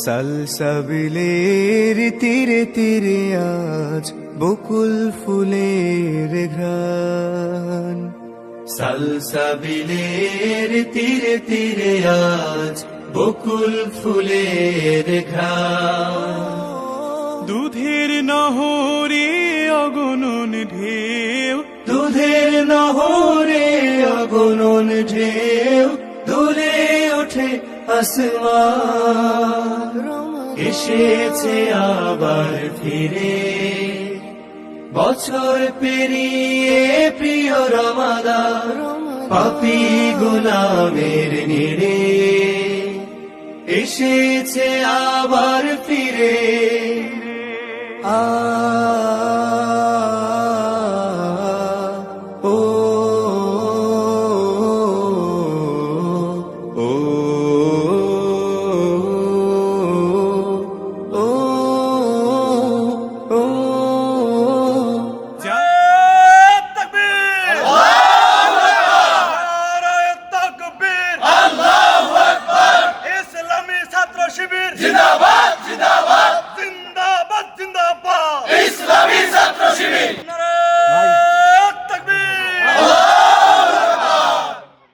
সালসাবিলের তীরে তীরে আজ বকুল ফুলের ঘ্রাণ। সালসাবিলের তীরে তীরে আজ বকুল ফুলের ঘ্রাণ। দুধের নহরে অগণন ঢেউ, দুধের নহরে অগণন ঢেউ, দুলে ওঠে আসমান। এসেছে আবার ফিরে বছর পেরিয়ে প্রিয় রমাদান, পাপী গোলামের নিড়ে এসেছে আবার ফিরে।